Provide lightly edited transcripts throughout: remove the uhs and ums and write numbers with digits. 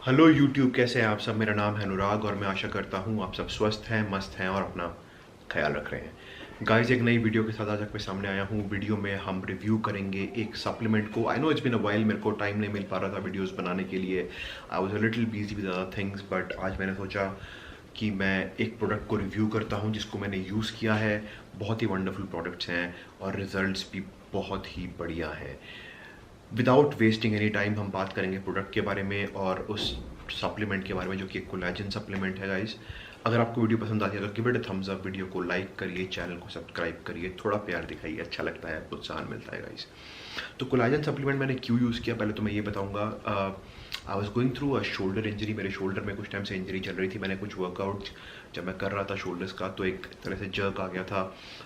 Hello YouTube, कैसे हैं आप सब। मेरा नाम है अनुराग और मैं आशा करता हूँ आप सब स्वस्थ हैं, मस्त हैं और अपना ख्याल रख रहे हैं। गाइस, एक नई वीडियो के साथ आज आपके सामने आया हूँ। वीडियो में हम रिव्यू करेंगे एक सप्लीमेंट को। I know it's been a while, मेरे को टाइम नहीं मिल पा रहा था वीडियोस बनाने के लिए। I was a little busy with other things, but आज मैंने सोचा कि मैं एक प्रोडक्ट को रिव्यू करता हूँ जिसको मैंने यूज़ किया है। बहुत ही वंडरफुल प्रोडक्ट्स हैं और रिजल्ट्स भी बहुत ही बढ़िया हैं। विदाउट वेस्टिंग एनी टाइम हम बात करेंगे प्रोडक्ट के बारे में और उस सप्लीमेंट के बारे में जो कि एक कोलेजन सप्लीमेंट है गाइस। अगर आपको वीडियो पसंद आती है तो give it a thumbs up, video को लाइक करिए, चैनल को सब्सक्राइब करिए, थोड़ा प्यार दिखाइए, अच्छा लगता है, प्रोत्साहन मिलता है गाइस। तो कोलेजन सप्लीमेंट मैंने क्यों यूज़ किया पहले तो मैं ये बताऊंगा। I was going through a shoulder injury. मेरे शोल्डर में कुछ टाइम से इंजरी चल रही थी। मैंने कुछ वर्कआउट जब मैं कर रहा था शोल्डर्स का तो एक तरह से जर्क आ गया था।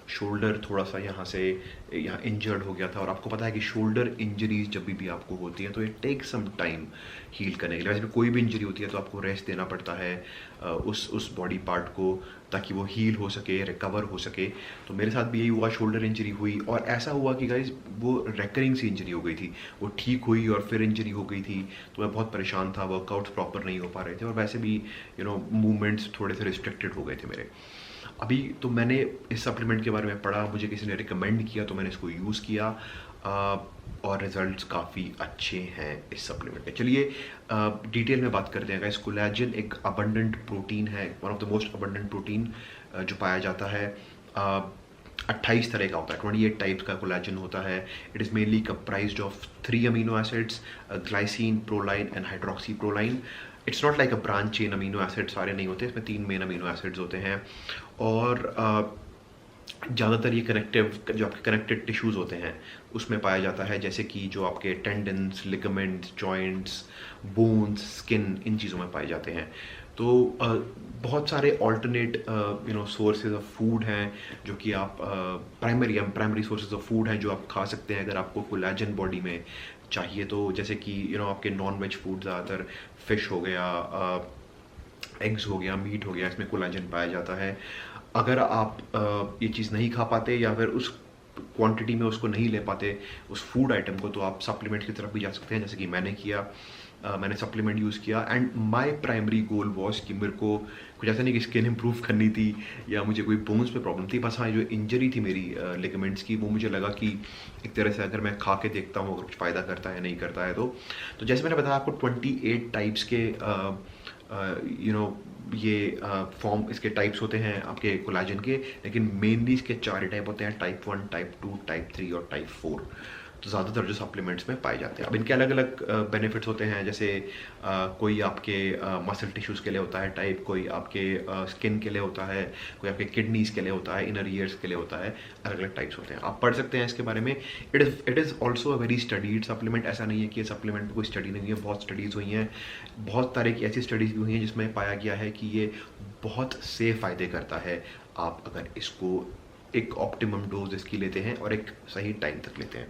शोल्डर थोड़ा सा यहाँ इंजर्ड हो गया था। और आपको पता है कि शोल्डर इंजरीज जब भी आपको होती है तो it take some time heal करने के लिए। वैसे भी कोई भी इंजरी होती है तो आपको रेस्ट देना पड़ता है उस बॉडी पार्ट को, ताकि वो हील हो सके, रिकवर हो सके। तो मेरे साथ भी यही हुआ, शोल्डर इंजरी हुई और ऐसा हुआ कि गाइज वो रेकरिंग सी इंजरी हो गई थी। वो ठीक हुई और फिर इंजरी हो गई थी। तो मैं बहुत परेशान था, वर्कआउट्स प्रॉपर नहीं हो पा रहे थे और वैसे भी मूवमेंट्स थोड़े से रिस्ट्रिक्टेड हो गए थे मेरे। अभी तो मैंने इस सप्लीमेंट के बारे में पढ़ा, मुझे किसी ने रिकमेंड किया तो मैंने इसको यूज़ किया और रिजल्ट्स काफ़ी अच्छे हैं इस सप्लीमेंट के। चलिए डिटेल में बात करते हैं गाइस। कोलेजन एक अबंडेंट प्रोटीन है, one of the most abundant protein जो पाया जाता है। 28 तरह का होता है, 28 टाइप्स का कोलेजन होता है। It is mainly comprised of 3 amino acids, glycine, proline and hydroxy proline. It's not like a branch chain amino acid, सारे नहीं होते इसमें, 3 मेन अमीनो एसिड्स होते हैं। और ज़्यादातर ये कनेक्टिव जो आपके कनेक्टेड टिश्यूज़ होते हैं उसमें पाया जाता है, जैसे कि जो आपके tendons, ligaments, joints, bones, skin, इन चीज़ों में पाए जाते हैं। तो बहुत सारे ऑल्टरनेट सोर्सेज ऑफ फूड हैं जो कि आप प्राइमरी सोर्सेज ऑफ फूड हैं जो आप खा सकते हैं अगर आपको कोलेजन बॉडी में चाहिए तो। जैसे कि आपके नॉन वेज फूड, ज़्यादातर फिश हो गया, एग्स हो गया, मीट हो गया, इसमें कोलेजन पाया जाता है। अगर आप ये चीज़ नहीं खा पाते या फिर उस क्वांटिटी में उसको नहीं ले पाते उस फूड आइटम को, तो आप सप्लीमेंट की तरफ भी जा सकते हैं, जैसे कि मैंने किया। मैंने सप्लीमेंट यूज़ किया and my primary goal was कि मेरे को कुछ ऐसा नहीं कि स्किन इंप्रूव करनी थी या मुझे कोई बोन्स पे प्रॉब्लम थी। बस हाँ, जो इंजरी थी मेरी लिगामेंट्स की, वो मुझे लगा कि एक तरह से अगर मैं खा के देखता हूँ अगर कुछ फ़ायदा करता है नहीं करता है तो जैसे मैंने बताया आपको 28 टाइप्स के ये फॉर्म, इसके टाइप्स होते हैं आपके कोलेजन के। लेकिन मेनली इसके 4 ही टाइप होते हैं, टाइप 1, टाइप 2, टाइप 3 और टाइप 4। तो ज़्यादातर जो सप्लीमेंट्स में पाए जाते हैं। अब इनके अलग अलग बेनिफिट्स होते हैं, जैसे कोई आपके मसल टिश्यूज़ के लिए होता है टाइप, कोई आपके स्किन के लिए होता है, कोई आपके किडनीज़ के लिए होता है, इनर ईयर्स के लिए होता है। अलग अलग टाइप्स होते हैं, आप पढ़ सकते हैं इसके बारे में। It is also a very studied supplement. ऐसा नहीं है कि ये सप्लीमेंट पर कोई स्टडी नहीं है, बहुत स्टडीज़ हुई हैं। बहुत तरह की ऐसी स्टडीज़ भी हुई हैं जिसमें पाया गया है कि ये बहुत से फ़ायदे करता है आप अगर इसको एक ऑप्टिमम डोज इसकी लेते हैं और एक सही टाइम तक लेते हैं।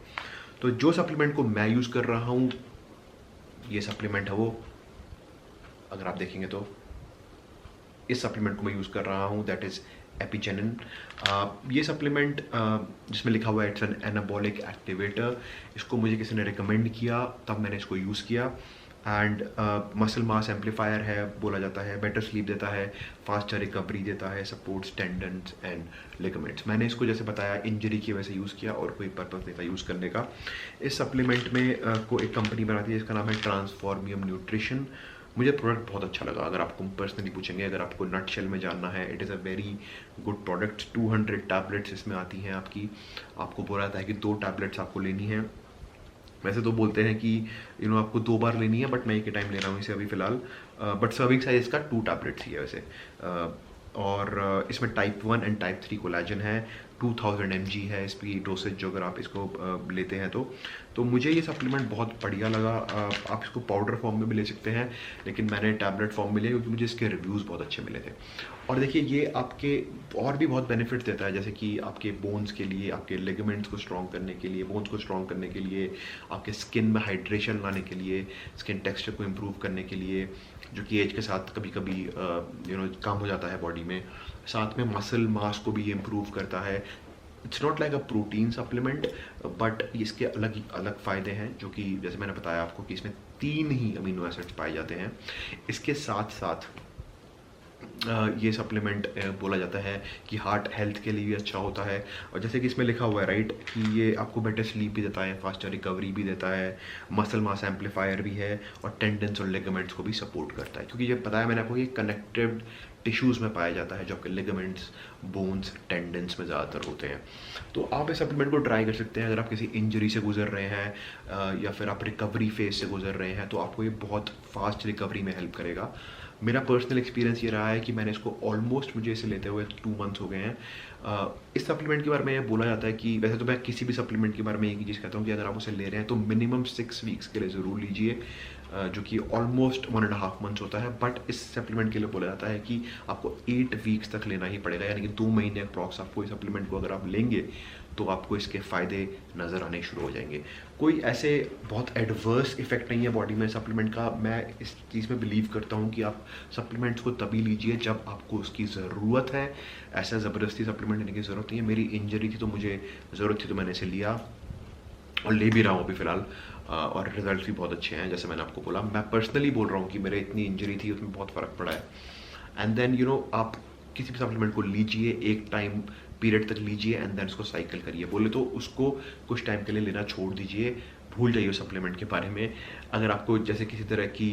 तो जो सप्लीमेंट को मैं यूज़ कर रहा हूँ, ये सप्लीमेंट है वो। अगर आप देखेंगे तो इस सप्लीमेंट को मैं यूज़ कर रहा हूँ, दैट इज़ एपिजेनिन। ये सप्लीमेंट जिसमें लिखा हुआ है इट्स एन एनाबॉलिक एक्टिवेटर। इसको मुझे किसी ने रिकमेंड किया, तब मैंने इसको यूज़ किया। एंड मसल मास एम्पलीफायर है बोला जाता है, बेटर स्लीप देता है, फास्टर रिकवरी देता है, सपोर्ट्स टेंडन्स एंड लिगामेंट्स। मैंने इसको जैसे बताया इंजरी की वजह से यूज़ किया और कोई पर्पज़ नहीं था यूज़ करने का। इस सप्लीमेंट में को एक कंपनी बनाती है जिसका नाम है ट्रांसफॉर्मियम न्यूट्रिशन। मुझे प्रोडक्ट बहुत अच्छा लगा। अगर आपको पर्सनली पूछेंगे, अगर आपको नटशेल में जानना है, it is a very good product. 200 tablets इसमें आती हैं आपकी। आपको बोला जाता है कि 2 टैबलेट्स आपको लेनी है। वैसे तो बोलते हैं कि आपको 2 बार लेनी है, बट मैं एक ही टाइम ले रहा हूँ इसे अभी फ़िलहाल। बट सर्विंग साइज इसका 2 टैबलेट्स ही है वैसे। और इसमें टाइप 1 एंड टाइप 3 कोलेजन है। 2000 mg है इसकी डोसेज, जो अगर आप इसको लेते हैं तो मुझे ये सप्लीमेंट बहुत बढ़िया लगा। आप इसको पाउडर फॉर्म में भी ले सकते हैं, लेकिन मैंने टैबलेट फॉर्म में लिया क्योंकि मुझे इसके रिव्यूज़ बहुत अच्छे मिले थे। और देखिए ये आपके और भी बहुत बेनिफिट्स देता है, जैसे कि आपके बोन्स के लिए, आपके लिगामेंट्स को स्ट्रॉन्ग करने के लिए, बोन्स को स्ट्रॉन्ग करने के लिए, आपके स्किन में हाइड्रेशन लाने के लिए, स्किन टेक्सचर को इम्प्रूव करने के लिए, जो कि एज के साथ कभी कभी कम हो जाता है बॉडी में। साथ में मसल मास को भी ये इम्प्रूव करता है। It's not like a protein supplement, but इसके अलग अलग फ़ायदे हैं, जो कि जैसे मैंने बताया आपको कि इसमें 3 ही अमीनो एसिड्स पाए जाते हैं। इसके साथ साथ ये सप्लीमेंट बोला जाता है कि हार्ट हेल्थ के लिए भी अच्छा होता है, और जैसे कि इसमें लिखा हुआ है राइट कि ये आपको बेटर स्लीप भी देता है, फास्टर रिकवरी भी देता है, मसल मास एम्पलीफायर भी है, और टेंडन्स और लिगामेंट्स को भी सपोर्ट करता है, क्योंकि ये पता है मैंने आपको ये कनेक्टिव टिश्यूज़ में पाया जाता है, जो आपके लिगामेंट्स, बोन्स, टेंडन्स में ज़्यादातर होते हैं। तो आप इस सप्लीमेंट को ट्राई कर सकते हैं अगर आप किसी इंजरी से गुजर रहे हैं या फिर आप रिकवरी फेज से गुजर रहे हैं, तो आपको ये बहुत फास्ट रिकवरी में हेल्प करेगा। मेरा पर्सनल एक्सपीरियंस ये रहा है कि मैंने इसको ऑलमोस्ट, मुझे इसे लेते हुए 2 मंथ्स हो गए हैं। इस सप्लीमेंट के बारे में ये बोला जाता है कि वैसे तो मैं किसी भी सप्लीमेंट के बारे में एक ही चीज़ कहता हूँ कि अगर आप उसे ले रहे हैं तो मिनिमम 6 वीक्स के लिए ज़रूर लीजिए, जो कि ऑलमोस्ट 1.5 मंथ्स होता है। बट इस सप्लीमेंट के लिए बोला जाता है कि आपको 8 वीक्स तक लेना ही पड़ेगा, यानी कि 2 महीने अप्रॉक्स आपको इस सप्लीमेंट को अगर आप लेंगे तो आपको इसके फ़ायदे नज़र आने शुरू हो जाएंगे। कोई ऐसे बहुत एडवर्स इफेक्ट नहीं है बॉडी में सप्लीमेंट का। मैं इस चीज़ में बिलीव करता हूँ कि आप सप्लीमेंट्स को तभी लीजिए जब आपको उसकी ज़रूरत है। ऐसा ज़बरदस्ती सप्लीमेंट लेने की ज़रूरत नहीं है। मेरी इंजरी थी तो मुझे ज़रूरत थी तो मैंने इसे लिया और ले भी रहा हूँ अभी फ़िलहाल, और रिजल्ट भी बहुत अच्छे हैं। जैसे मैंने आपको बोला, मैं पर्सनली बोल रहा हूँ कि मेरे इतनी इंजरी थी उसमें बहुत फ़र्क पड़ा है। एंड देन आप किसी भी सप्लीमेंट को लीजिए, एक टाइम पीरियड तक लीजिए एंड देन उसको साइकिल करिए। बोले तो उसको कुछ टाइम के लिए लेना छोड़ दीजिए, भूल जाइए उस सप्लीमेंट के बारे में। अगर आपको जैसे किसी तरह की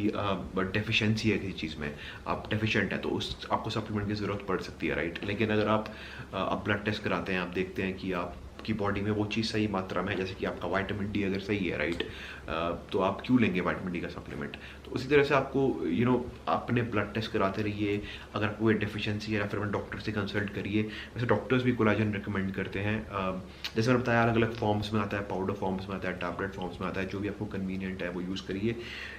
डेफिशिएंसी है किसी चीज़ में, आप डेफिशिएंट है, तो उस आपको सप्लीमेंट की ज़रूरत पड़ सकती है राइट। लेकिन अगर आप ब्लड टेस्ट कराते हैं, आप देखते हैं कि आपकी बॉडी में वो चीज़ सही मात्रा में है, जैसे कि आपका विटामिन डी अगर सही है राइट, तो आप क्यों लेंगे विटामिन डी का सप्लीमेंट। तो उसी तरह से आपको अपने ब्लड टेस्ट कराते रहिए। अगर आपको कोई डेफिशिएंसी है या फिर अपने डॉक्टर से कंसल्ट करिए। वैसे डॉक्टर्स भी कोलाजन रिकमेंड करते हैं, जैसे मैंने बताया अलग अलग फॉर्म्स में आता है, पाउडर फॉर्म्स में आता है, टैबलेट फॉर्म्स में आता है, जो भी आपको कन्वीनियंट है वो यूज़ करिए।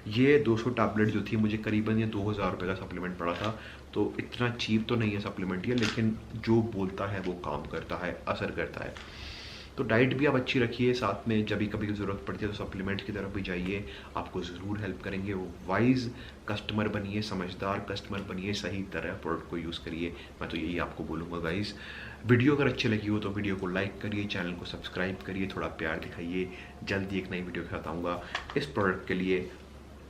ये 200 टैबलेट जो थी मुझे करीबन ये 2000 रुपये का सप्लीमेंट पड़ा था, तो इतना चीप तो नहीं है सप्लीमेंट ये, लेकिन जो बोलता है वो काम करता है, असर करता है। तो डाइट भी आप अच्छी रखिए, साथ में जब भी कभी ज़रूरत पड़ती है तो सप्लीमेंट्स की तरफ भी जाइए, आपको ज़रूर हेल्प करेंगे। वो वाइज कस्टमर बनिए, समझदार कस्टमर बनिए, सही तरह प्रोडक्ट को यूज़ करिए। मैं तो यही आपको बोलूँगा गाइस। वीडियो अगर अच्छी लगी हो तो वीडियो को लाइक करिए, चैनल को सब्सक्राइब करिए, थोड़ा प्यार दिखाइए। जल्दी एक नई वीडियो के साथ आऊँगा। इस प्रोडक्ट के लिए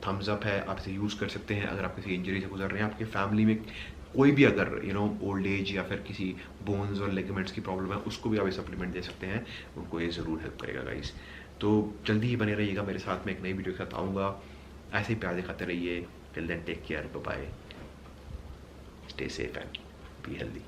थम्स अप है, आप इसे यूज़ कर सकते हैं अगर आप किसी इंजरी से गुजर रहे हैं। आपके फैमिली में कोई भी अगर ओल्ड एज या फिर किसी बोन्स और लिगामेंट्स की प्रॉब्लम है, उसको भी आप ये सप्लीमेंट दे सकते हैं, उनको ये ज़रूर हेल्प करेगा गाइस। तो जल्दी ही बने रहिएगा मेरे साथ, में एक नई वीडियो के साथ आऊँगा। ऐसे ही प्यार दिखाते रहिए। Till then take care, bye bye, stay safe and be healthy.